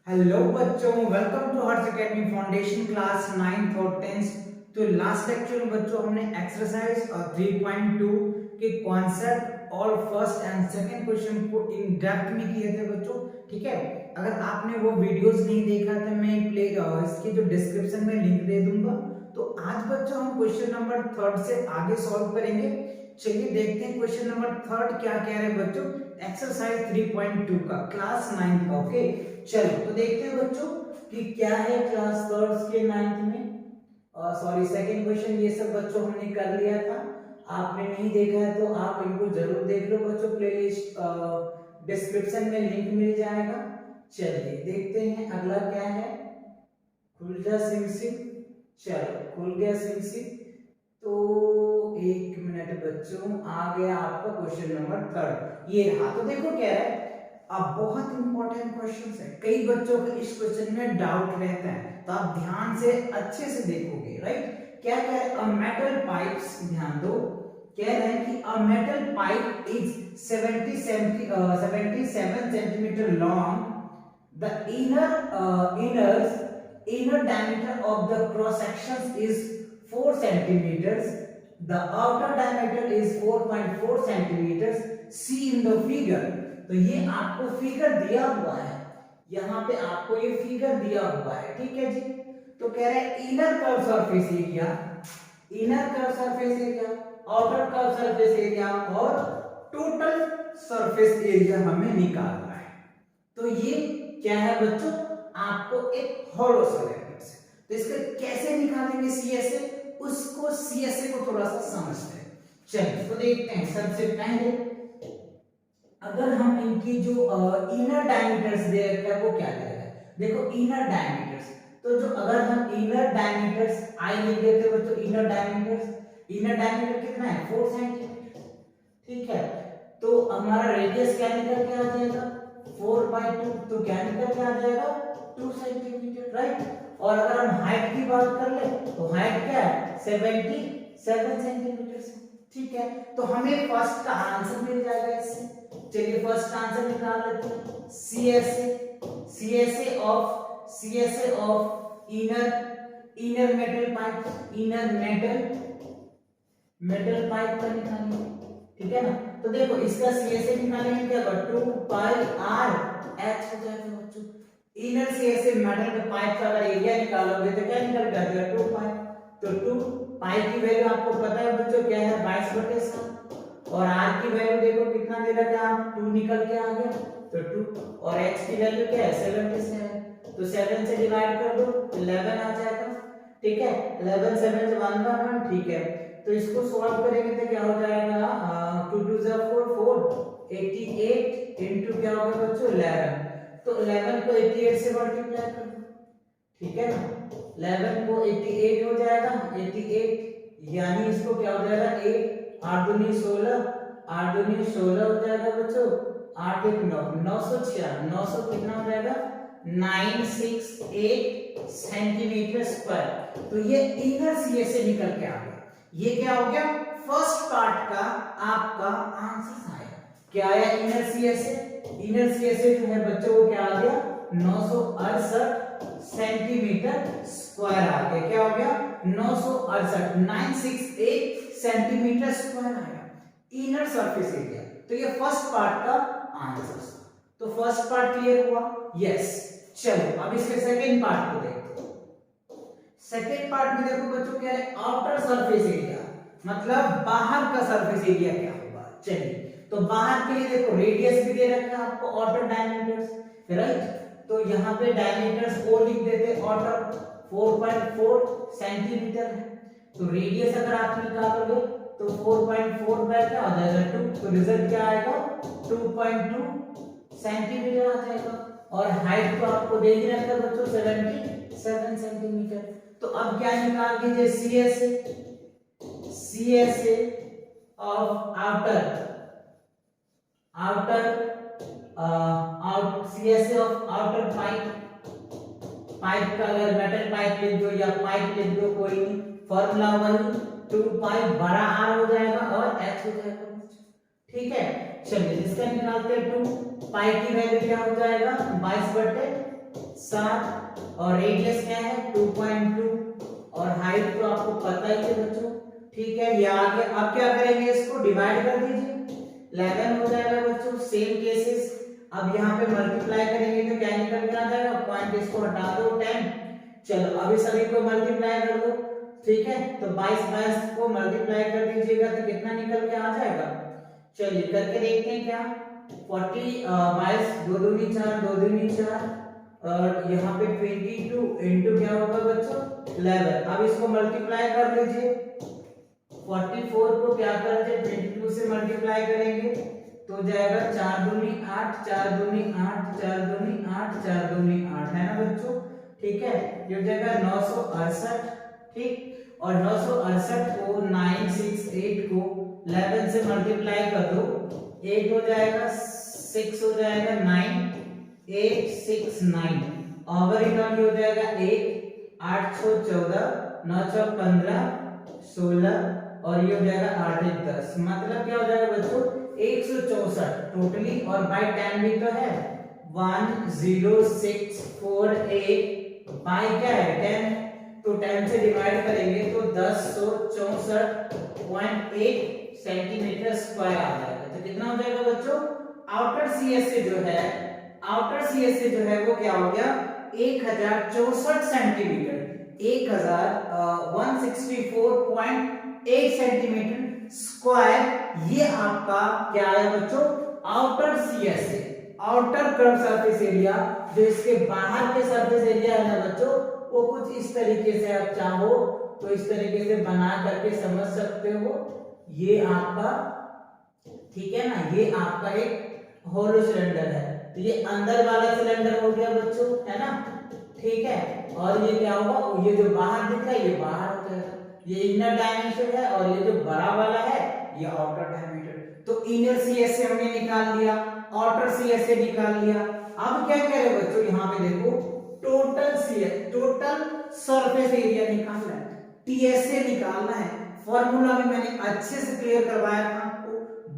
Hello बच्चों, welcome to Harsh academy foundation class 9th और 10th। तो लास्ट लेक्चर में बच्चों हमने एक्सरसाइज 3.2 के कॉन्सेप्ट और फर्स्ट एंड सेकंड क्वेश्चन को इन डेप्थ में किए थे बच्चों। ठीक है, अगर आपने वो वीडियोस नहीं देखा तो मैं इसकी जो डिस्क्रिप्शन में लिंक दे दूंगा। तो आज बच्चों हम क्वेश्चन नंबर 3 से आगे सॉल्व करेंगे। चलिए देखते हैं क्वेश्चन नंबर 3 क्या कह रहे हैं बच्चों, एक्सरसाइज 3.2 का क्लास 9 का। ओके, चलो तो देखते हैं बच्चों कि क्या है क्लास 3 के 9th में। सॉरी, सेकंड क्वेश्चन ये सब बच्चों हमने कर लिया था। आपने नहीं देखा है तो आप इनको जरूर देख लो बच्चों, प्लेलिस्ट डिस्क्रिप्शन में लिंक मिल जाएगा। चलिए देखते हैं अगला क्या है। खुल जा सिंह सिंह, चलो खुल गया सिंह सिंह। तो एक मिनट बच्चों, आ गया आपका क्वेश्चन नंबर 3 ये रहा। तो देखो क्या है, अब बहुत इंपॉर्टेंट क्वेश्चन है, कई बच्चों को इस क्वेश्चन में डाउट रहता है, तो आप ध्यान से अच्छे से देखोगे। राइट, क्या क्या है, अ मेटल पाइप्स, ध्यान दो, कह रहे हैं कि a metal pipe is 77 centimetre long, the inner diameter of the cross section is 4 centimeters, the outer diameter is 4.4 centimeters, see in the figure। तो ये आपको फिगर दिया हुआ है, यहाँ पे आपको ये फिगर दिया हुआ है। ठीक है जी, तो कह रहे हैं inner curve surface area, inner curve surface area, outer curve surface area और टोटल सरफेस एरिया हमें निकालना है। तो ये क्या है बच्चों, आपको एक हॉलो सिलेंडर से, तो इसको कैसे निकालेंगे सीएसए, उसको सीएसए को थोड़ा सा समझते हैं। चलिए तो देखते हैं। सबसे पहले अगर हम इनकी जो इनर डायमीटर्स दे रखा है वो क्या करेगा, देखो इनर डायमीटर्स, तो जो अगर हम इनर डायमीटर्स आई लिख देते बच्चों, इनर डायमीटर कितना है 4 सेंटीमीटर। ठीक है, तो हमारा रेडियस क्या निकल के आ जाएगा 4/2, तो क्या निकल के आ जाएगा 2 सेंटीमीटर। राइट, और अगर हम हाइट की बात कर ले तो हाइट क्या है 77 सेंटीमीटर से। ठीक है, तो हमें फर्स्ट का आंसर मिल जाएगा इससे। चलिए फर्स्ट आंसर निकाल लेते हैं। CSA of inner metal pipe का निकालेंगे। ठीक है ना, तो देखो इसका सीएसए निकालेंगे क्या होगा 2 पाई आर एच हो जाएगा बच्चों। इनर सीएसए मेटल के पाइप का अगर एरिया निकालोगे तो क्या निकल जाएगा 2 पाई। तो 2 पाई की वैल्यू आपको पता है बच्चों क्या है 22/7, और आर की वैल्यू देखो कितना दे रखा है आप 2 निकल के आ गया तो 2, और एच की वैल्यू क्या है 77, तो 7 से डिवाइड कर दो 11 आ जाएगा। ठीक है, 11 7 से 1 ठीक है, तो इसको सॉल्व करेंगे तो क्या हो जाएगा 2 2 जा 4 4 88 इनटू क्या होगा बच्चों 11, तो 11 को 88 से मल्टीप्लाई कर दो। ठीक है ना, 11 को 88 हो जाएगा 88, यानी इसको क्या हो जाएगा 8 8 दूनी 16, 8 दूनी 16 हो जाएगा बच्चों, 8 1 9 906, 900 कितना हो जाएगा 968 सेंटीमीटर स्क्वायर। तो ये इनर सीएसए निकल के आ गया। ये क्या हो गया, फर्स्ट पार्ट का आपका आंसर आया। क्या आया इनर सीएसए जो है बच्चों वो क्या आ गया 968 सेंटीमीटर स्क्वायर आ गया। क्या हो गया 968 968 सेंटीमीटर स्क्वायर आया इनर सरफेस एरिया। तो ये फर्स्ट पार्ट का आंसर। तो फर्स्ट पार्ट क्लियर हुआ, यस। चलो अब इसके सेकंड पार्ट को देखते हैं। सेकंड पार्ट में देखो बच्चों क्या है आउटर सरफेस एरिया, मतलब बाहर का सरफेस एरिया क्या होगा। चलिए तो बाहर के लिए देखो रेडियस भी दे रखा है आपको आउटर डायमीटर्स। राइट, तो यहाँ पे डायमीटर्स ओ लिख देते, आउटर 4.4 सेंटीमीटर है, तो रेडियस अगर आप निकालोगे तो 4.4 बाय क्या हो जाएगा 2, तो रिजल्ट क्या आएगा 2.2 सेंटीमीटर आ जाएगा। और हाइट तो आपको दे ही रखा है बच्चों 77 सेंटीमीटर। तो अब क्या निकाल दीजिए CSA of CSA of outer pipe का अगर मेटल पाइप लिख दो या पाइप लिख दो कोई नहीं, फॉर्मूला वही 2 पाई बड़ा आर हो जाएगा और एच हो जाएगा। ठीक है, चलिए इसका निकालते हैं 2 पाई की वैल्यू क्या हो जाएगा 22/7, 7 और रेडियस क्या है 2.2 और हाइट तो आपको पता ही है बच्चों। ठीक है, ये आ गया। अब क्या करेंगे, इसको डिवाइड कर दीजिए, 11 हो जाएगा बच्चों। सेम केसेस, अब यहाँ पे मल्टीप्लाई करेंगे तो क्या निकल के आ जाएगा, पॉइंट इसको हटा दो 10। चलो अभी सभी को मल्टीप्लाई कर दो। ठीक है, तो 22 को मल्टीप्लाई कर दीजिएगा तो कितना निकल के आ जाएगा। चलिए करके देखते हैं क्या। 22 2 दूनी 4 2 दूनी 4 और यहाँ पे 22 इंटू क्या होगा बच्चों 11। अब इसको मल्टीप्लाई कर लीजिए। 44 को क्या करेंगे 22 से मल्टीप्लाई करेंगे तो जाएगा 4 दूनी 8 4 दूनी 8 4 दूनी 8 4 दूनी 8 है ना बच्चों। ठीक है, ये हो जाएगा 968। ठीक, और 968 को 968 को 11 से मल्टीप्लाई कर दो, 8 हो जाएगा 6 हो जाएगा 9 8 6 9 ओवर इनऑल हो जाएगा 8 8 6 14 9 6 15 16 और ये हो जाएगा 8 1 10। मतलब क्या हो जाएगा बच्चों 164 टोटली। और बाय 10 भी तो है 10648 बाय क्या है 10, तो 10 से डिवाइड करेंगे तो 1064.8 सेंटीमीटर स्क्वायर आ जाएगा। तो कितना हो जाएगा बच्चों, आउटर सीएसए जो है, आउटर सीएसए जो है वो क्या हो गया 1064 सेंटीमीटर, 164.8 सेंटीमीटर स्क्वायर। ये आपका क्या है बच्चों outer CSA, outer curve surface area. जो इसके बाहर के सरफेस एरिया है ना बच्चों, वो कुछ इस तरीके से आप चाहो तो इस तरीके से बना करके समझ सकते हो। ये आपका ठीक है ना, ये आपका एक होलो सिलेंडर है। तो ये अंदर वाला सिलेंडर हो गया बच्चों, है ना। ठीक है, और ये क्या होगा, ये जो बाहर दिख रहा है ये बाहर हो जाएगा, ये इनर डायमेंशन है और ये जो बड़ा वाला है ये आउटर डायमीटर। तो इनर सीएसए हमने निकाल लिया, आउटर सीएसए निकाल लिया। अब क्या करें बच्चों, यहाँ पे देखो total CS, total surface area निकालना है, टीएसए निकालना है। फॉर्मूला भी मैंने अच्छे से क्लियर करवाया था आपको,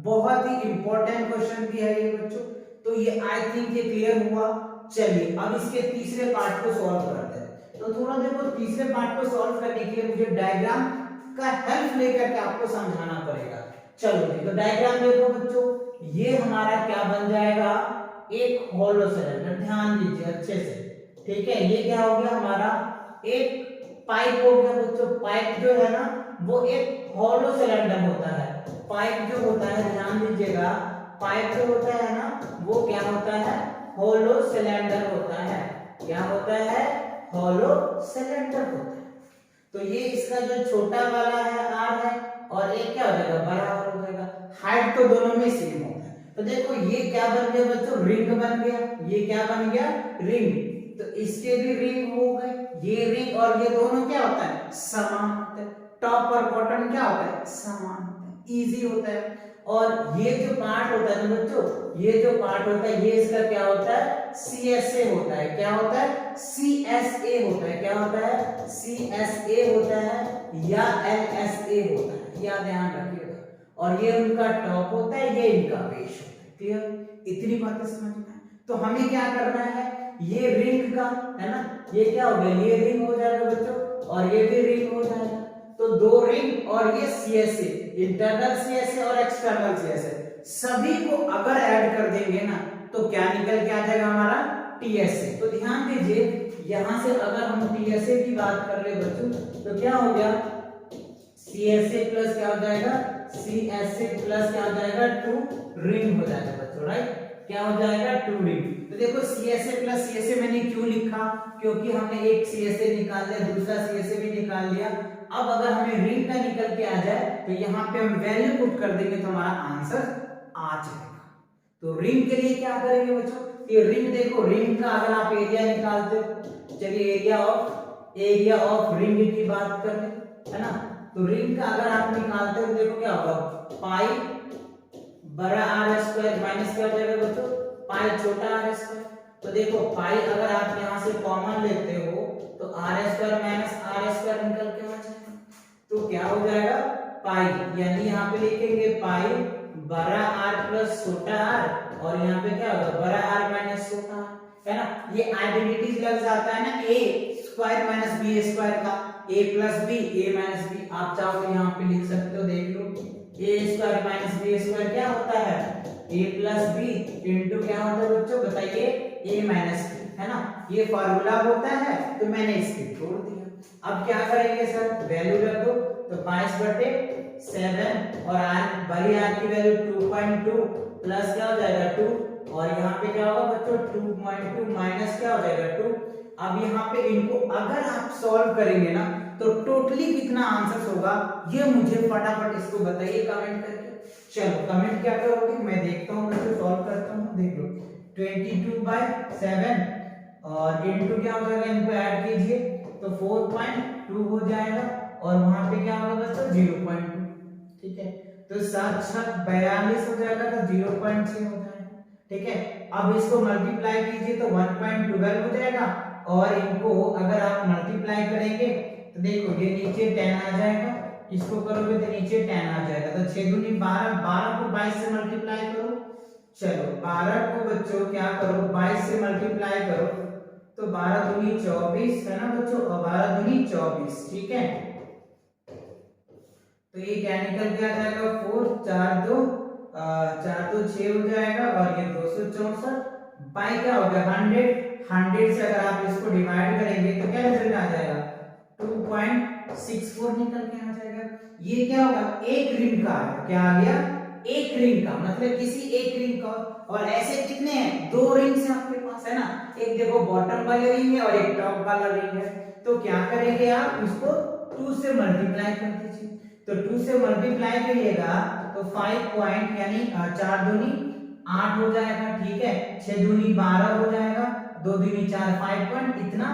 बहुत ही इंपॉर्टेंट क्वेश्चन भी है ये बच्चों। तो ये आई थिंक ये क्लियर हुआ। चलिए अब इसके तीसरे पार्ट को सॉल्व करते हैं। तो थोड़ा देखो तीसरे पार्ट को सॉल्व करने के लिए मुझे डायग्राम का हेल्प लेकर के आपको समझाना पड़ेगा। चलो तो डायग्राम देखो बच्चों, ये हमारा क्या बन जाएगा एक होलो सिलेंडर। ध्यान दीजिए अच्छे से, ठीक है। ये क्या हो गया हमारा एक पाइप हो गया बच्चों। पाइप जो है ना वो एक होलो सिलेंडर होता है। पाइप जो होता है ध्यान दीजिएगा, पाइप जो होता है ना वो क्या होता है होलो सिलेंडर होता है। क्या होता है होलो सिलेंडर होता है। तो ये इसका जो छोटा वाला है आर है और एक क्या हो जाएगा बड़ा हो जाएगा। हाइट तो दोनों में सेम होता है। तो देखो ये क्या बन गया बच्चों रिंग बन गया। ये क्या बन गया रिंग। तो इसके भी रिंग हो गए, ये रिंग और ये दोनों क्या होता है समान होता है। टॉप और बॉटम क्या होता है समान होता है, इजी होता है। और ये जो पार्ट होता है ना बच्चों, ये जो पार्ट होता है ये इसका क्या होता है सीएसए होता है। क्या होता है सीएसए होता है। क्या होता है सीएसए होता है या एलएसए होता है, या ध्यान रखिएगा। और ये उनका टॉप होता है, ये इनका बेस होता है। क्लियर, इतनी बातें समझ में आए। तो हमें क्या करना है, ये रिंग का है ना, ये क्या हो गया ये रिंग हो जाएगा बच्चों और ये भी रिंग हो जाएगा। तो दो रिंग और ये सीएसए, इंटरनल सीएसए और एक्सटर्नल सीएसए, सभी को अगर ऐड कर देंगे ना तो क्या निकल के आ जाएगा हमारा टीएसए। तो ध्यान दीजिए यहां से अगर हम टीएसए की बात कर ले बच्चों तो क्या हो गया सीएसए प्लस क्या हो जाएगा सीएसए प्लस क्या हो जाएगा 2 रिंग हो जाएगा बच्चों, राइट। क्या हो जाएगा 2 रिंग। तो देखो सीएसए प्लस सीएसए मैंने क्यों लिखा, क्योंकि हमने एक सीएसए निकाल लिया, दूसरा सीएसए भी निकाल लिया। अब अगर हमें रिंग का निकल के आ जाए तो यहाँ पे हम वैल्यू पुट कर देंगे तो हमारा आंसर आ जाएगा। तो रिंग के लिए क्या करेंगे बच्चों, ये रिंग देखो रिंग का अगर आप एरिया निकालते हो, चलिए एरिया ऑफ रिंग की बात कर ले, है ना। तो रिंग का अगर आप निकालते हो देखो क्या होगा पाई बड़ा आर स्क्वायर माइनस क्या हो जाएगा बच्चों पाई छोटा आर स्क्वायर। तो देखो पाई अगर आप यहाँ से कॉमन लेते हो तो R square minus R square निकल के आ जाएगा। तो क्या हो जाएगा पाई, यानी यहाँ पे लिखेंगे पाई बड़ा आर प्लस छोटा आर और यहाँ पे क्या होगा बड़ा आर माइनस छोटा आर। है ना, ये आइडेंटिटीज लग जाता है ना, ए स्क्वायर माइनस बी स्क्वायर का, ए प्लस बी ए माइनस बी, आप चाहो तो यहाँ पे लिख सकते हो, देख लो, ए स्क्वायर माइनस बी स्क्वायर क्या होता है, ए प्लस बी इंटू क्या होता है बच्चों बताइए, ए माइनस बी, है ना, ये फॉर्मूला होता है, तो मैंने इसको छोड़ दिया। अब क्या करेंगे सर, वैल्यू रख दो, तो 5/7 और आर बड़ी आर की वैल्यू 2.2 प्लस क्या हो जाएगा 2, और यहाँ पे क्या होगा बच्चों 2.2 माइनस क्या हो जाएगा 2। अब यहाँ पे इनको अगर आप सॉल्व करेंगे ना तो टोटली कितना आंसर होगा ये मुझे फटाफट इसको बताइए कमेंट करके। चलो कमेंट क्या करोगे, मैं देखता हूँ, मैं सॉल्व करता हूँ, देख लो 22/7 और इनटू क्या हो जाएगा, इनको ऐड कीजिए तो 4.2 हो जाएगा, और वहां पे क्या होगा बच्चों 0.2, ठीक है, तो 7 7 42 हो जाएगा, तो 0.6 हो जाएगा, ठीक है। अब इसको मल्टीप्लाई कीजिए तो 1.12 हो जाएगा, और इनको अगर आप मल्टीप्लाई करेंगे तो देखो ये नीचे 10 आ जाएगा, इसको करोगे तो नीचे 10 आ जाएगा, तो 6 दूनी 12, 12 को 22 से मल्टीप्लाई करो, चलो 12 को बच्चों क्या करो 22 से मल्टीप्लाई करो, तो 12 दूनी 24 है ना बच्चों, और 12 दूनी 24, ठीक है, तो ये क्या निकल के आ जाएगा 4 4 2 4 तो 6 हो जाएगा, और ये 264 बाई क्या हो गया 100 से अगर आप इसको डिवाइड करेंगे तो क्या रिजल्ट आ जाएगा 2.64 निकल के आ जाएगा। ये क्या होगा, एक रिंग का है, क्या आ गया एक रिंग का, मतलब किसी एक रिंग का, और ऐसे कितने हैं, दो रिंग्स हैं आपके पास, है ना, एक देखो बॉटम वाले रिंग है और एक टॉप वाला रिंग है, तो क्या करेंगे आप इसको 2 से मल्टीप्लाई कर दीजिए, तो 2 से मल्टीप्लाई करिएगा तो 5 पॉइंट यानी 4 दूनी 8 हो जाएगा, ठीक है, 6 दूनी 12 हो जाएगा, 2 दूनी 4 5 पॉइंट इतना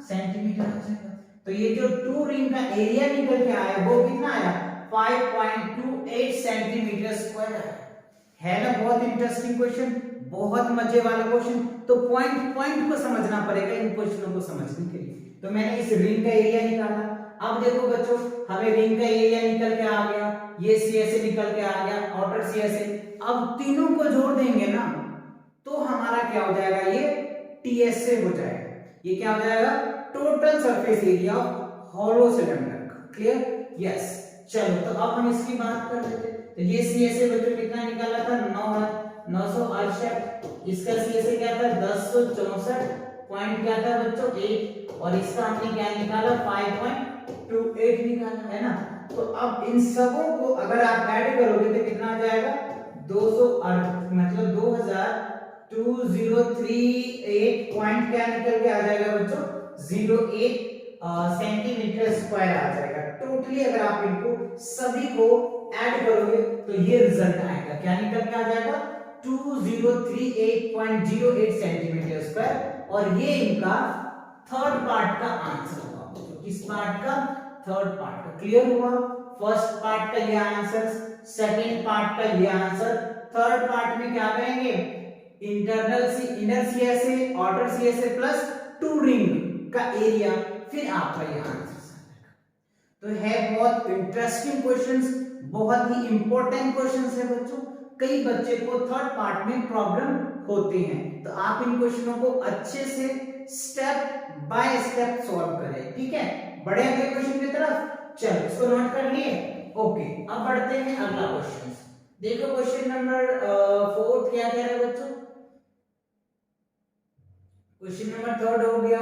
सेंटीमीटर आ जाएगा। तो ये जो 2 रिंग का एरिया निकल के आया वो कितना आया 5.28 सेंटीमीटर स्क्वायर है ना। बहुत इंटरेस्टिंग क्वेश्चन, बहुत मजे वाला क्वेश्चन, तो पॉइंट पॉइंट को समझना पड़ेगा इन क्वेश्चनों को समझने के लिए। तो मैंने इस रिंग का एरिया निकाला, अब देखो बच्चों हमें रिंग का एरिया निकल के आ गया, ये सी से निकल के आ गया, आउटर सी से, अब तीनों को जोड़ देंगे ना तो हमारा क्या हो जाएगा, ये टीएस से हो जाएगा, ये क्या हो जाएगा total surface area of hollow cylinder. Clear, yes. चलो तो अब हम इसकी बात कर लेते हैं, तो ये सी से बच्चों कितना निकाला था 968, इसका सी से क्या था 1064 पॉइंट क्या था बच्चों 8, और इसका हमने क्या निकाला 5.28 निकाला, है ना। तो अब इन सबों को अगर आप ऐड करोगे तो कितना आ जाएगा 200 मतलब 2038 पॉइंट क्या निकल के आ जाएगा बच्चों 08 सेंटीमीटर स्क्वायर आ जाएगा टोटली। अगर आप इनको सभी को ऐड करोगे तो ये रिजल्ट आएगा, क्या निकल के आ जाएगा 2038.08 सेंटीमीटर स्क्वायर, और ये इनका थर्ड पार्ट का आंसर हुआ। तो किस पार्ट का, थर्ड पार्ट का। क्लियर हुआ, फर्स्ट पार्ट का ये आंसर, सेकंड पार्ट का ये आंसर, थर्ड पार्ट में क्या करेंगे इंटरनल सी इनर सी से आउटर सी से प्लस 2 रिंग का एरिया, फिर आपका ये आंसर। तो है बहुत इंटरेस्टिंग क्वेश्चंस, बहुत ही इंपॉर्टेंट क्वेश्चंस है बच्चों, कई बच्चे को थर्ड पार्ट में प्रॉब्लम होते हैं, तो आप इन क्वेश्चनों को अच्छे से स्टेप बाय स्टेप सॉल्व करें, ठीक है। बढ़े अगले क्वेश्चन की तरफ, चलो इसको नोट कर लिए, ओके। अब बढ़ते हैं अगला क्वेश्चन, देखो क्वेश्चन नंबर 4 क्या कह रहा है बच्चों, क्वेश्चन नंबर 3 हो गया,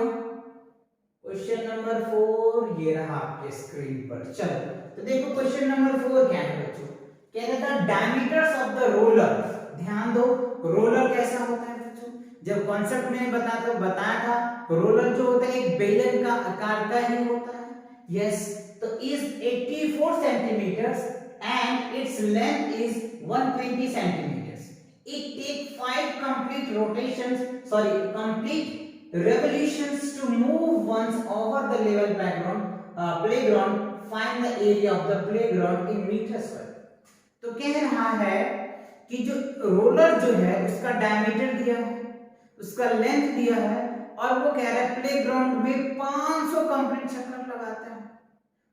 क्वेश्चन नंबर 4 ये रहा आपके स्क्रीन पर। चलो तो देखो क्वेश्चन नंबर 4 क्या है बच्चों, कह रहा था डायमीटर्स ऑफ द रोलर। ध्यान दो, रोलर कैसा होता है बच्चों, जब कॉन्सेप्ट में बताया था रोलर जो होता है एक बेलन का आकार का ही होता है, यस। तो is 84 centimetres and its length is 120 centimetres, it take 5 complete revolutions to move once over the level playground, find the area of the playground in meter square। तो कह रहा है कि जो रोलर जो है उसका डायमीटर दिया है, उसका लेंथ दिया है, और वो कह रहा है प्लेग्राउंड में 500 कंप्लीट चक्कर लगाते हैं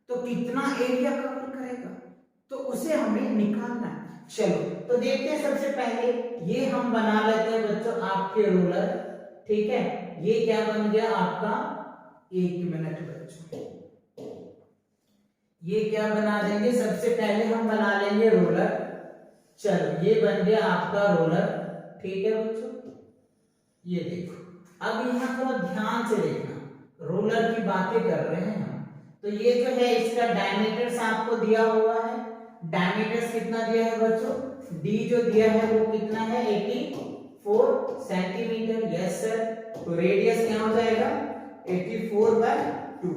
तो कितना एरिया कवर करेगा, तो उसे हमें निकालना है। चलो तो देखते हैं, सबसे पहले ये हम बना लेते हैं बच्चों आपके रोलर, ठीक है, ये क्या बन गया आपका, 1 मिनट बच्चों, ये क्या बना देंगे, सबसे पहले हम बना लेंगे रोलर। चलो ये बन गया आपका रोलर, ठीक है बच्चों। ये देखो, अब यहाँ थोड़ा ध्यान से देखना, रोलर की बातें कर रहे हैं हम, तो ये जो है इसका डायमीटर्स आपको दिया हुआ है। डायमीटर्स कितना दिया है बच्चों, डी जो दिया है वो कितना है, 84 सेंटीमीटर। Yes sir. तो रेडियस क्या हो जाएगा, 84/2,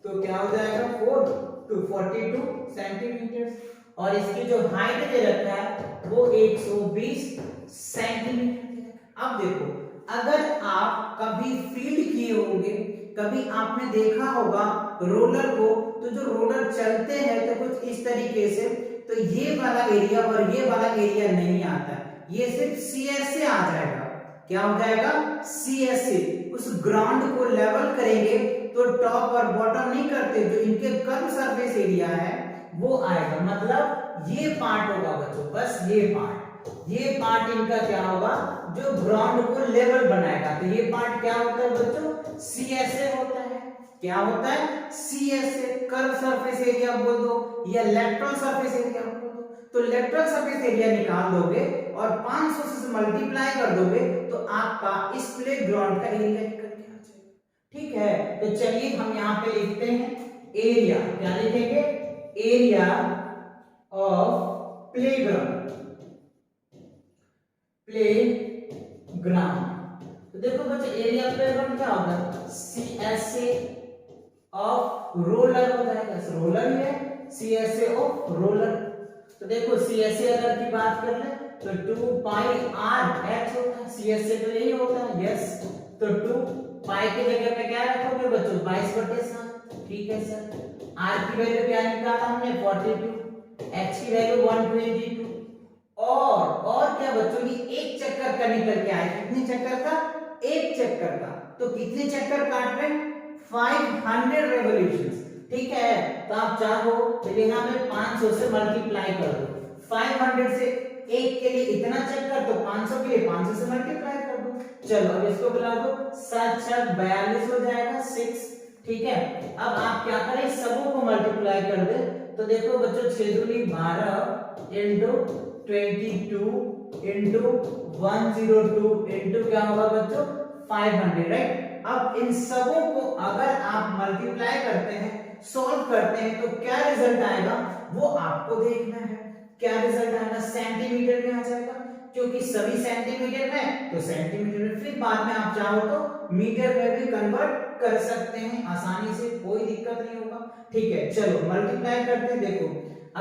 तो क्या हो जाएगा 4 to 42 सेंटीमीटर। और इसकी जो हाइट दे रखा है वो 120 सेंटीमीटर। अब देखो, अगर आप कभी फील किए होंगे, कभी आपने देखा होगा रोलर को, तो जो रोलर चलते हैं तो कुछ इस तरीके से, तो ये वाला एरिया और ये वाला एरिया नहीं आता, ये सिर्फ CS से आ जाएगा। क्या हो जाएगा, CS से। उस ग्राउंड को लेवल करेंगे तो टॉप और बॉटम नहीं करते, जो इनके कर्व सरफेस एरिया है वो आएगा, मतलब ये पार्ट होगा बच्चों, बस ये पार्ट इनका क्या होगा, जो ग्राउंड को लेवल बनाएगा। तो ये पार्ट क्या होता है बच्चों, CSA होता है। क्या होता है, CSA, कर्व सरफेस एरिया बोल दो या लेटरल सरफेस एरिया बोल दो। तो लेटरल सरफेस एरिया निकाल दोगे और 500 से मल्टीप्लाई कर दोगे तो आपका इस प्ले ग्राउंड का एरिया निकल के आ जाएगा। ठीक है, तो चलिए हम यहाँ पे लिखते हैं एरिया, क्या लिखेंगे, एरिया ऑफ प्लेग्राउंड, प्लेग्राउंड। तो देखो बच्चे, एरिया ऑफ प्लेग्राउंड क्या होगा, CSA ऑफ रोलर हो जाएगा, रोलर ही है, CSA ऑफ रोलर। तो देखो CSA अगर की बात कर ले तो 2 पाई r h होता है, CSA तो यही होता है। यस, तो 2 पाई की जगह पे क्या रखोगे बच्चों, 22/7। ठीक है सर। r की वैल्यू क्या निकाला हमने, 42, h की वैल्यू 122। और क्या बच्चों, ये एक चक्कर का निकल के आए, कितने चक्कर का, एक चक्कर का। तो कितने चक्कर काट रहे हैं, 500 रेवोल्यूशंस। ठीक है, तो आप चाहो तो यहाँ में 500 से मल्टीप्लाई कर दो, 500 से एक के लिए इतना चक्कर, तो 500 के लिए 500 से मल्टीप्लाई कर दो। चलो अब इसको बुला दो, 7 4 42 हो जाएगा, 6। ठीक है, अब आप क्या करें, सबों को मल्टीप्लाई कर दे। तो देखो बच्चों, 6 दूनी 12 इंटू 22 इंटू 102 इंटू क्या होगा बच्चों, 500, राइट। अब इन सबों को अगर आप मल्टीप्लाई करते हैं, सॉल्व करते हैं, तो क्या रिजल्ट आएगा वो आपको देखना है। क्या रिजल्ट आएगा, सेंटीमीटर में आ जाएगा, क्योंकि सभी सेंटीमीटर में, तो सेंटीमीटर में, फिर बाद में आप चाहो तो मीटर में भी कन्वर्ट कर सकते हैं आसानी से, कोई दिक्कत नहीं होगा। ठीक है, चलो मल्टीप्लाई करते हैं। देखो,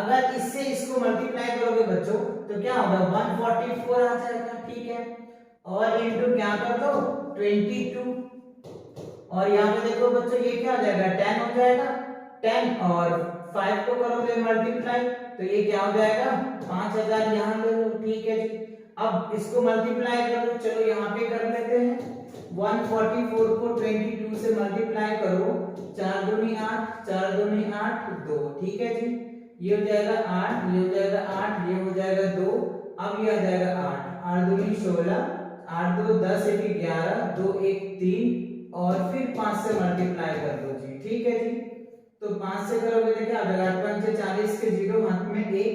अगर इससे इसको मल्टीप्लाई करोगे बच्चों तो क्या होगा, 144 आ जाएगा। ठीक है, और इनटू क्या कर दो, 22, और यहाँ पे देखो बच्चों ये क्या हो जाएगा, 10 हो जाएगा, 10 और 5 को करोगे मल्टीप्लाई तो ये क्या हो जाएगा, 5000 यहाँ ले लो। ठीक है जी, अब इसको मल्टीप्लाई कर लो, चलो यहाँ पे कर लेते हैं। 144 को 22 से मल्टीप्लाई करो, 4 दूनी 8, 4 दूनी 8, 2। ठीक है जी, ये हो जाएगा 8, ये हो जाएगा 8, ये हो जाएगा 2, अब ये आ जाएगा 8, 8 दूनी 16, 8 2 10, 1 11, 2 1 3, और फिर 5 से मल्टीप्लाई कर दो जी। ठीक है जी, तो 5 से करोगे तो क्या हो जाएगा, 8 5 40 के 0 हाथ में 1,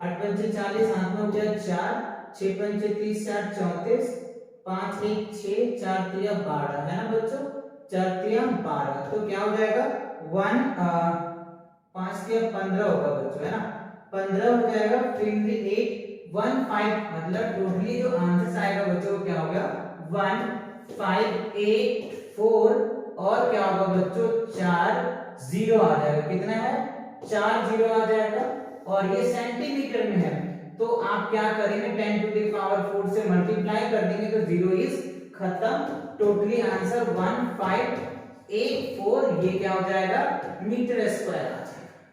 8 5 40 हाथ में हो जाएगा 4, 6 5 30 4 34, 5 1 6, 4 3 12, है ना बच्चों, 4 3 12। तो क्या हो जाएगा, 5 3 15 होगा बच्चों, है ना, 15 हो जाएगा। फिर 8 1 5, मतलब टोटली जो आंसर आएगा बच्चों क्या हो गया, 1 5 8 4, और क्या होगा बच्चों, 4 0 आ जाएगा। कितना है, 4 0 आ जाएगा, और ये सेंटीमीटर में है, तो आप क्या करेंगे, 10 टू द पावर 4 से मल्टीप्लाई कर देंगे तो 0 इज खत्म। टोटली आंसर 1584, ये क्या हो जाएगा, मीटर स्क्वायर आ जाएगा।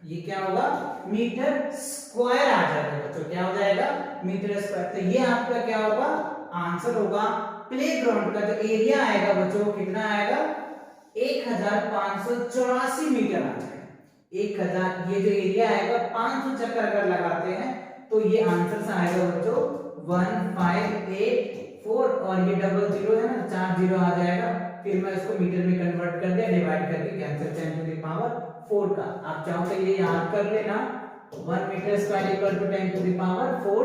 ये क्या होगा, मीटर स्क्वायर आ जाएगा बच्चों, क्या हो जाएगा, मीटर स्क्वायर। तो ये आपका क्या होगा, आंसर होगा। प्लेग्राउंड का जो एरिया आएगा बच्चों, कितना आएगा, 1584 मीटर आ जाएगा। 1000, ये जो एरिया आएगा 500 चक्कर अगर लगाते हैं तो ये आंसर आएगा बच्चों 4 और ये डबल जीरो है ना, 4 जीरो आ जाएगा, फिर मैं इसको मीटर में कन्वर्ट कर दिया, डिवाइड करके कैंसिल 10 टू द पावर 4 का। आप चाहो तो ये याद कर लेना, 1 metre square equal to 10 to the power 4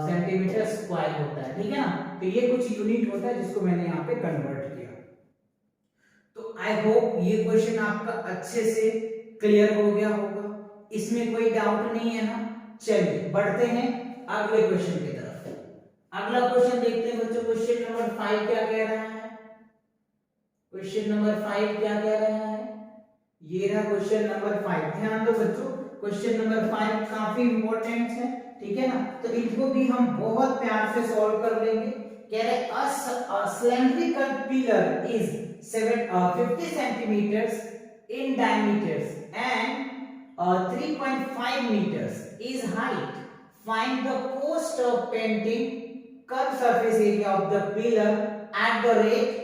centimetre square होता है, ठीक है ना। तो ये कुछ यूनिट होता है जिसको मैंने यहाँ पे कन्वर्ट किया। तो आई होप ये क्वेश्चन आपका अच्छे से क्लियर हो गया होगा, इसमें कोई डाउट नहीं है ना। चलिए बढ़ते हैं अगले क्वेश्चन की तरफ। अगला क्वेश्चन देखते हैं बच्चों, क्वेश्चन नंबर 5 क्या कह रहा है। क्वेश्चन नंबर 5 क्या कह रहा है, ये रहा क्वेश्चन नंबर 5। ध्यान दो बच्चों, क्वेश्चन नंबर 5 काफी इंपॉर्टेंट है, ठीक है ना। तो इनको भी हम बहुत प्यार से सॉल्व कर लेंगे। कह रहे a cylindrical pillar is 50 centimeters in diameters and 3.5 meters is height. Find the cost of painting curved surface area of the pillar at the rate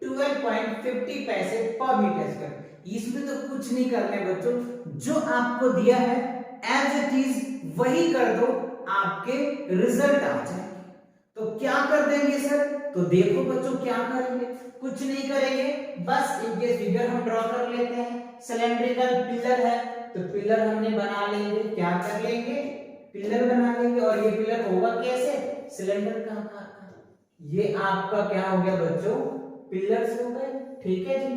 12.50 पैसे पर मीटर स्क्वायर। इसमें तो कुछ नहीं करना है बच्चों, जो आपको दिया है एज इट इज वही कर दो, आपके रिजल्ट आ जाएंगे। तो क्या कर देंगे सर, तो देखो बच्चों क्या करेंगे, कुछ नहीं करेंगे, बस ये फिगर हम ड्रॉ कर लेते हैं। सिलेंड्रिकल पिलर है तो पिलर हमने बना लेंगे, क्या कर लेंगे, पिलर बना लेंगे। और ये पिलर होगा कैसे, सिलेंडर का आकार का। ये आपका क्या हो गया बच्चों, पिलर्स हो गए, ठीक है जी।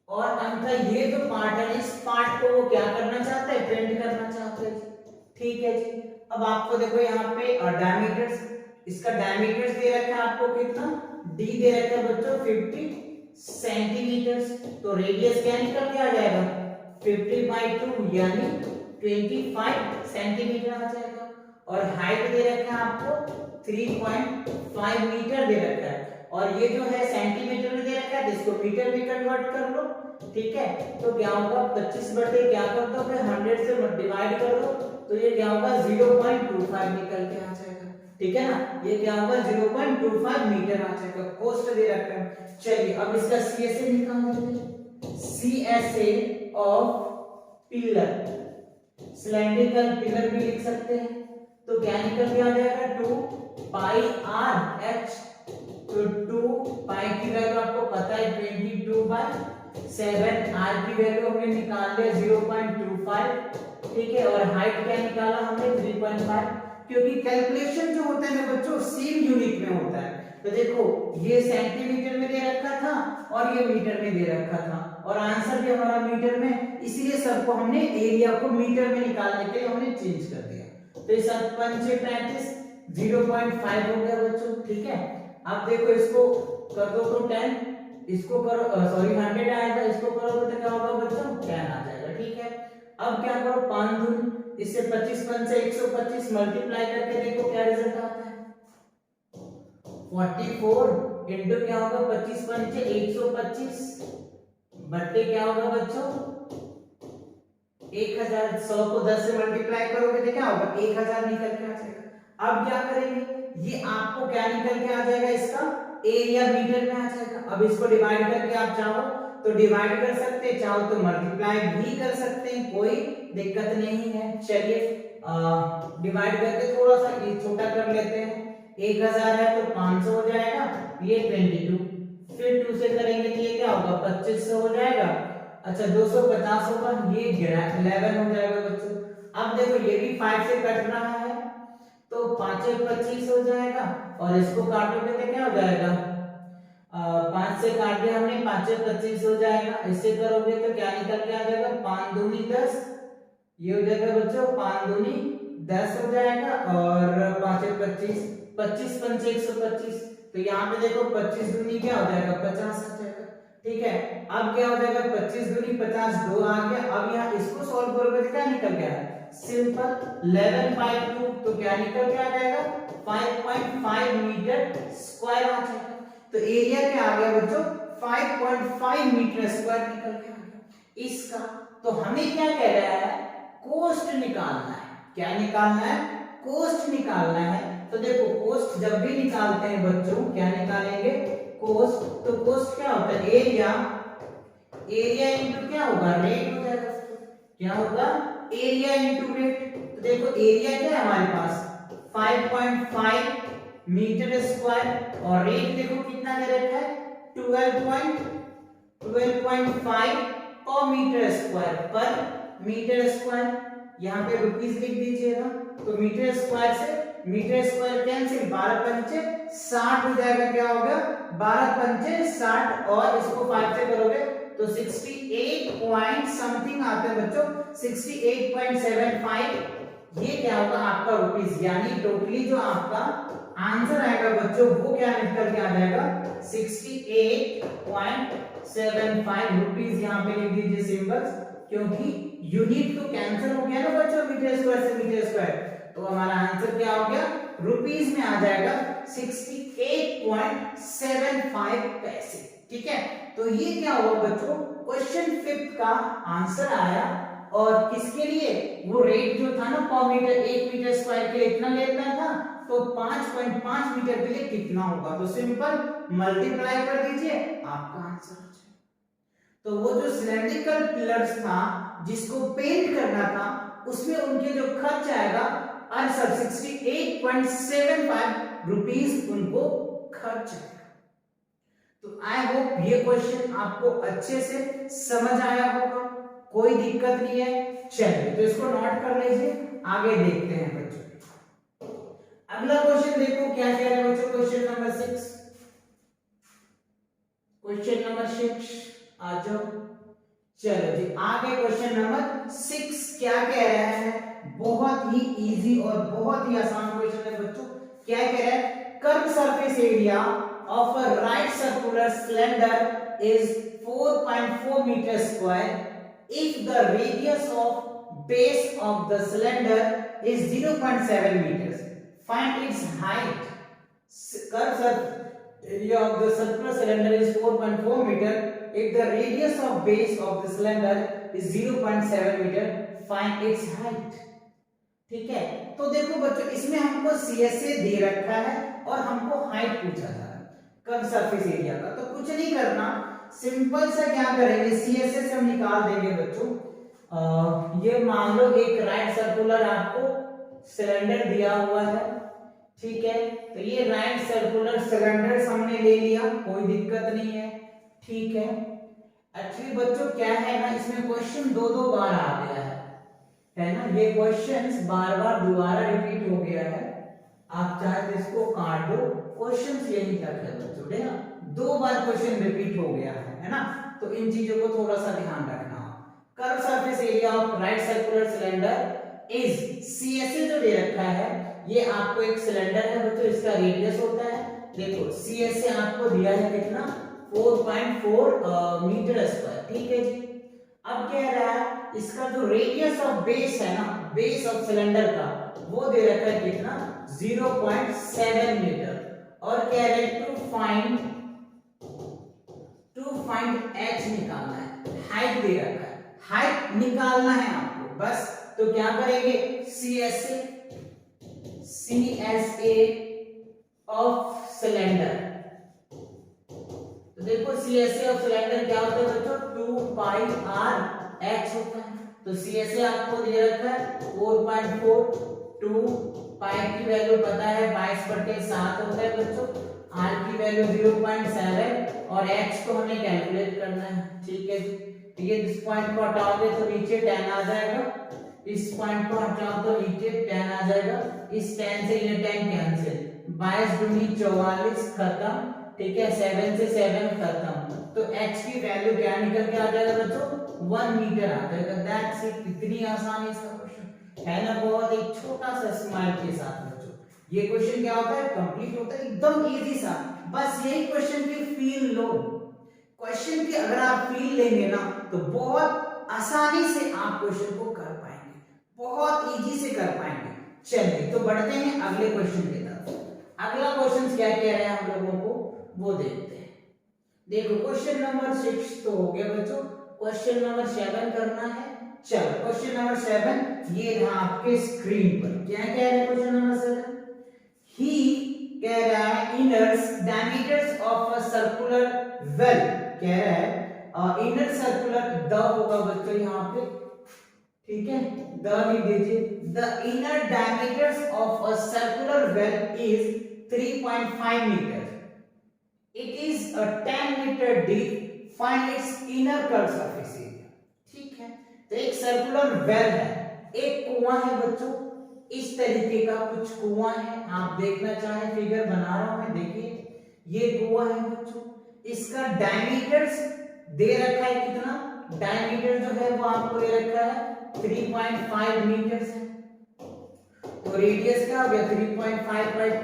और अंतर ये जो पार्ट है, इस पार्ट को वो क्या करना चाहते हैं, पेंट करना चाहते हैं, ठीक है जी। अब आपको देखो यहाँ पे डायमीटर्स, इसका डायमीटर्स दे रखा है आपको कितना, डी दे रखा है बच्चों 50 सेंटीमीटर्स। तो रेडियस क्या निकल के आ जाएगा, 50/2 यानी 25 सेंटीमीटर आ जाएगा। और हाइट दे रखा है आपको 3.5 मीटर दे रखा है, और ये जो है सेंटीमीटर में दे रखा है, जिसको मीटर में कन्वर्ट कर लो, ठीक है। तो क्या होगा, 25 बटे क्या कर दो, 100 से डिवाइड कर दो, तो ये क्या होगा 0.25 निकल के आ जाएगा, ठीक है ना। ये क्या होगा 0.25 मीटर आ जाएगा, कोस्ट दे रखा है। चलिए अब इसका सीएसए निकाल देते हैं। CSA of pillar, cylindrical pillar भी लिख सकते हैं, तो क्या निकल के आ जाएगा 2πr/h। तो 2π की वैल्यू आपको पता है 22/7, r की वैल्यू हमने निकाल लिया 0.25, ठीक है। और हाइट क्या निकाला हमने 3.5, क्योंकि कैलकुलेशन जो होता है ना बच्चों सेम यूनिट में होता है। तो देखो ये सेंटीमीटर में दे रखा था और ये मीटर में दे रखा था, और आंसर भी हमारा मीटर में, इसीलिए सबको हमने एरिया को मीटर में निकालने के लिए हमने चेंज कर दिया। तो इस 5×35 0.5 हो गया बच्चों, ठीक है। अब देखो इसको कर दो तो 10, इसको करो सॉरी 100 आएगा, इसको करोगे तो क्या होगा बच्चों 10 आ जाएगा, ठीक है। अब क्या करो 5 दूनी, इससे 25 5 से 125 मल्टीप्लाई करके देखो क्या रिजल्ट आता है, 44 इंटू क्या होगा 25 5 से 125 बट्टे क्या होगा बच्चों 1000। 100 को 10 से मल्टीप्लाई करोगे तो क्या होगा 1000 निकल के आ जाएगा। अब क्या करेंगे, ये आपको क्या निकल के आ जाएगा, इसका एरिया मीटर में आ जाएगा। अब इसको डिवाइड करके आप चाहो तो डिवाइड कर सकते हैं, चाहो तो मल्टीप्लाई भी कर सकते हैं, कोई दिक्कत नहीं है। चलिए डिवाइड करके थोड़ा सा ये छोटा कर लेते हैं। 1000 है तो 500 हो जाएगा, ये 22, फिर 2 से करेंगे तो ये क्या होगा 2500 हो जाएगा। अच्छा 250 होगा, ये 11 हो जाएगा बच्चों। अब देखो ये भी 5 से कट रहा है, तो 5 से 25 हो जाएगा, और इसको काटोगे तो क्या हो जाएगा 5 से काट दिया हमने, 5 से 25 हो जाएगा। इससे करोगे तो क्या निकल के आ जाएगा 5 दूनी 10, ये हो जाएगा बच्चों 5 दूनी 10 हो जाएगा, और 5 से 25 25 5 से 125, तो यहाँ पे देखो 25 दूनी क्या हो जाएगा 50 आ जाएगा, ठीक है। अब क्या हो जाएगा 25 दूनी 50, 2 आ गया। अब यहाँ इसको सॉल्व करोगे तो क्या निकल गया सिंपल 11/2, तो क्या निकल के आ जाएगा 5.5 मीटर स्क्वायर आ जाएगा। तो एरिया क्या आ गया बच्चों 5.5 मीटर स्क्वायर निकल के आ गया इसका। तो हमें क्या कह रहा है, कोस्ट निकालना है। क्या निकालना है, कोस्ट निकालना है। तो देखो कोस्ट जब भी निकालते हैं बच्चों, क्या निकालेंगे कोस्ट, तो कोस्ट क्या होता है एरिया, एरिया इनटू क्या होगा रेट हो जाएगा, क्या होगा एरिया इनटू रेट। तो देखो एरिया क्या है हमारे पास 5.5 मीटर स्क्वायर और रेट देखो कितना दे रखा है 12.5 पर मीटर स्क्वायर यहाँ पे रुपीस लिख दीजिएगा। तो मीटर स्क्वायर से मीटर स्क्वायर कैंसिल 12 पंचे 60 हो जाएगा। क्या होगा 12 पंचे 60 और इसको 5 से करोगे तो 68 पॉइंट समथिंग आते हैं बच्चों 68.75 ये क्या होगा आपका रुपीस। यानी टोटली जो आपका आंसर आएगा बच्चों वो क्या निकल के आ जाएगा 68.75 रुपीस। यहाँ पे लिख दीजिए सिंबल्स क्योंकि यूनिट तो कैंसिल हो गया ना बच्चों मीटर स्क्वायर से मीटर स्क्वायर। तो हमारा आंसर क्या हो गया रुपीस में आ जाएगा 68.75 पैसे। ठीक है तो ये क्या हुआ बच्चों क्वेश्चन 5 का आंसर आया। और किसके लिए वो रेट जो था ना पर मीटर 1 मीटर स्क्वायर के लिए इतना लेता था तो 5.5 मीटर के लिए कितना होगा। तो सिंपल मल्टीप्लाई कर दीजिए आपका आंसर हो जाएगा। तो वो जो सिलेंड्रिकल पिलर्स था जिसको पेंट करना था उसमें उनके जो खर्च आएगा 68.75 रुपीस उनको खर्च आएगा। तो आई होप ये क्वेश्चन आपको अच्छे से समझ आया होगा, कोई दिक्कत नहीं है। चलिए तो इसको नोट कर लीजिए, आगे देखते हैं बच्चों। अगला क्वेश्चन देखो क्या कह रहे हैं बच्चों। क्वेश्चन नंबर 6 आ जाओ। चलो जी आगे क्वेश्चन नंबर 6 क्या कह रहा है। बहुत ही इजी और बहुत ही आसान क्वेश्चन है बच्चों। क्या कह रहा है curve surface area of a right circular cylinder is 4.4 metre square if the radius of base of the cylinder is 0.7 meters. Find its height. Curve surface area of the circular cylinder is 4.4 meter. If the radius of base of the cylinder is 0.7 meter, find its height. ठीक है तो देखो बच्चों इसमें हमको CSA दे रखा है और हमको हाइट पूछा जा रहा है कर्व सरफेस एरिया का। तो कुछ नहीं करना, सिंपल सा क्या करेंगे CSA से हम निकाल देंगे बच्चों। ये मान लो एक राइट सर्कुलर आपको सिलेंडर दिया हुआ है। ठीक है तो ये राइट सर्कुलर सिलेंडर हमने ले लिया, कोई दिक्कत नहीं है। ठीक है एक्चुअली बच्चों क्या है ना इसमें क्वेश्चन दो बार आ गया है ना। ये क्वेश्चंस बार दोबारा रिपीट हो गया है। आप चाहे तो इसको काट दो, क्वेश्चंस यही तक है बच्चों। देखा 2 बार क्वेश्चन रिपीट हो गया है ना। तो इन चीजों को थोड़ा सा ध्यान रखना। Curve surface area of right circular cylinder is CSA जो दे रखा है ये आपको एक सिलेंडर है बच्चों, इसका रेडियस होता है देखो CSA आपको दिया है कितना 4.4 मीटर स्क्वायर। ठीक है जी अब कह रहा है इसका जो रेडियस ऑफ बेस है ना बेस ऑफ सिलेंडर का वो दे रखा है कितना 0.7 मीटर। और कह रहे हैं टू फाइंड h निकालना है, हाइट दे रखा है, हाइट निकालना है आपको बस। तो क्या करेंगे CSA ऑफ सिलेंडर। तो देखो CSA ऑफ सिलेंडर क्या होता है बच्चों 2πr/h होता है। तो CSA आपको दे रखा है 4.4 2 पाई की वैल्यू पता है 22/7 होता है बच्चों। r की वैल्यू 0.7 और h को हमें कैलकुलेट करना है। ठीक है तो ये इस पॉइंट को हटाओगे तो नीचे 10 आ जाएगा, इस पॉइंट को हटाओ तो नीचे 10 आ जाएगा, इस 10 से ये 10 कैंसिल, 22 दूनी 44 खत्म। ठीक है 7 से 7 खत्म। तो h की वैल्यू क्या निकल के आ जाएगा बच्चों 1 मीटर आ जाएगा। That's it. इतनी आसान इसका क्वेश्चन है ना, बहुत एक छोटा सा स्माइल के साथ बच्चों। ये क्वेश्चन क्या होता है कंप्लीट होता है एकदम इजी सा। बस यही क्वेश्चन की फील लो, क्वेश्चन की अगर आप फील लेंगे ना तो बहुत आसानी से आप क्वेश्चन को कर पाएंगे, बहुत इजी से कर पाएंगे। चलिए तो बढ़ते हैं अगले क्वेश्चन की तरफ। अगला क्वेश्चन क्या कह रहे हैं हम लोगों को वो देखते हैं। देखो क्वेश्चन नंबर 6 तो हो गया बच्चों, क्वेश्चन नंबर 7 करना है। चलो क्वेश्चन नंबर 7 ये रहा आपके स्क्रीन पर। क्या कह रहे हैं क्वेश्चन नंबर 7 ही कह रहा है inners diameters of a circular well. कह रहा है इनर सर्कुलर द होगा बच्चों यहाँ पे। ठीक है द लिख दीजिए। The inner diameters of a circular well is 3.5 metre. It is a 10 metre deep, find its inner curve surface area. ठीक है, तो एक सर्कुलर वेल है, एक कुआं है बच्चों, इस तरीके का कुछ कुआं है। आप देखना चाहे फिगर बना रहा हूं मैं, देखिए ये कुआं है बच्चों, इसका डायमीटर्स दे रखा है कितना, डायमीटर जो है वो आपको दे रखा है 3.5 मीटर है, तो रेडियस क्या हो गया 3.5,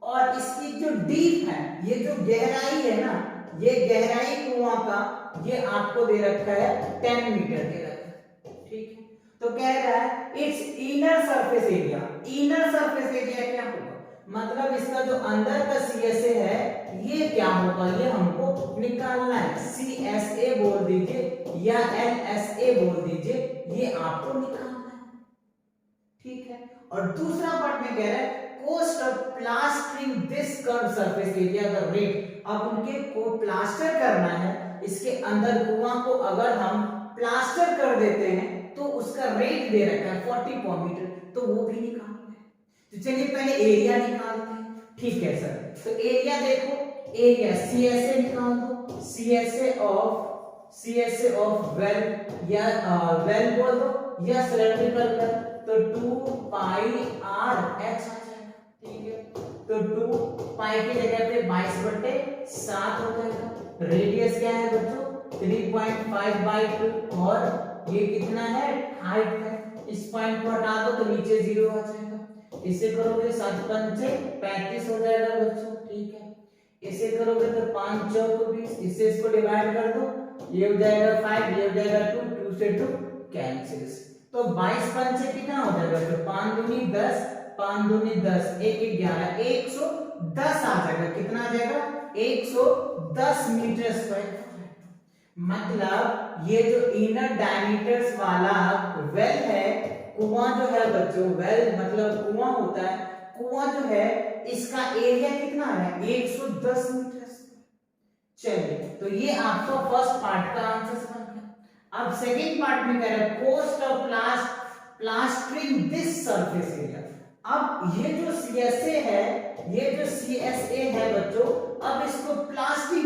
और इसकी जो डीप है, ये जो गहराई है ना, ये गहराई कुआं का ये आपको दे रखा है 10 मीटर दे रखा है। ठीक है, तो कह रहा है it's inner surface area. Inner surface area क्या होगा, मतलब इसका जो अंदर का सीएसए है ये क्या होगा, ये हमको निकालना है। सीएसए बोल दीजिए या एलएसए बोल दीजिए, ये आपको निकालना है। ठीक है, और दूसरा पार्ट में कह रहा है cost of plastering this curved surface area the rate। अब उनके को प्लास्टर करना है, इसके अंदर कुआं को अगर हम प्लास्टर कर देते हैं तो उसका रेट दे रखा है 40 पर मीटर, तो वो भी निकालना है। तो चलिए पहले एरिया निकालते हैं। ठीक है सर, तो एरिया देखो, एरिया सीएसए निकाल दो, सीएसए ऑफ वेल या वेल बोल दो या सिलेंड्रिकल कर, तो 2 पाई आर एच आ जाएगा। ठीक है, तो 2 पाई की जगह पे 22/7 हो जाएगा। रेडियस क्या है बच्चों 3.5/2, और ये कितना है हाइट है, इस पॉइंट को हटा दो तो नीचे 0 आ जाएगा। इसे करोगे 7 पंचे 35 हो जाएगा बच्चों। ठीक है, इसे करोगे तो 5 चौक 20, इससे इसको डिवाइड कर दो, ये हो जाएगा 5, ये हो जाएगा 2, 2 से 2 कैंसिल, तो 22 पंचे कितना हो जाएगा, तो 5 दूनी 10, 5 दूनी 10, 1 11, 110 आ जाएगा। कितना आ जाएगा 110 मीटर स्क्वायर। मतलब ये जो इनर डायमीटर्स वाला वेल है, कुआं जो है बच्चों, वेल मतलब कुआं होता है, कुआं जो है इसका एरिया कितना है 110 मीटर। चलिए, तो ये आपका फर्स्ट पार्ट का आंसर बन गया। अब सेकंड पार्ट में कह रहा है cost of plastering this surface area. अब ये जो सीएसए है, ये जो सीएसए है बच्चों, अब इसको प्लास्टर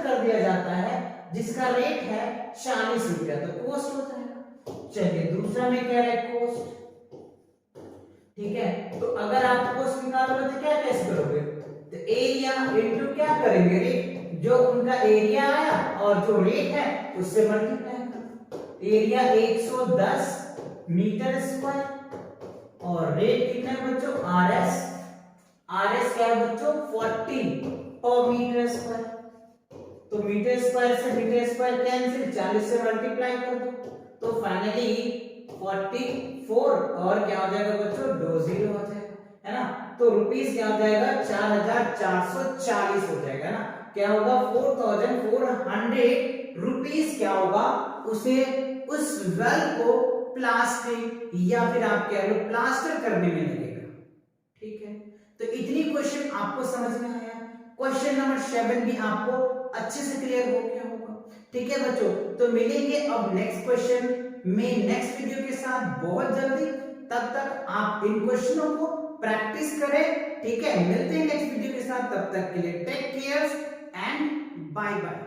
कर दिया जाता है, जिसका रेट है 40 रुपया, तो कॉस्ट हो जाएगा। चलिए दूसरा में कह रहा है कॉस्ट। ठीक है, तो अगर आप कॉस्ट निकालोगे तो क्या कैसे करोगे, तो एरिया इनटू क्या करेंगे रेट, जो उनका एरिया आया और जो रेट है उससे मल्टीप्लाई करो। एरिया 110 मीटर स्क्वायर और रेट कितना है बच्चों आरएस, आरएस क्या है बच्चों 40 पर मीटर स्क्वायर, तो मीटर स्क्वायर से मीटर स्क्वायर कैंसिल, 40 से मल्टीप्लाई कर दो, तो फाइनली 44 और क्या हो जाएगा बच्चों 20 हो जाएगा, है ना। तो रुपीस क्या हो जाएगा 4440 हो जाएगा ना, क्या होगा 4400 रुपीस क्या होगा उसे, उस वेल को प्लास्टिक या फिर आप कह लो प्लास्टर करने में लगेगा। ठीक है, तो इतनी क्वेश्चन आपको समझ में आया। क्वेश्चन नंबर 7 भी आपको अच्छे से क्लियर हो गया होगा। ठीक है बच्चों, तो मिलेंगे अब नेक्स्ट क्वेश्चन में नेक्स्ट वीडियो के साथ बहुत जल्दी। तब तक आप इन क्वेश्चनों को प्रैक्टिस करें। ठीक है, मिलते हैं नेक्स्ट वीडियो के साथ, तब तक के लिए take care and bye bye.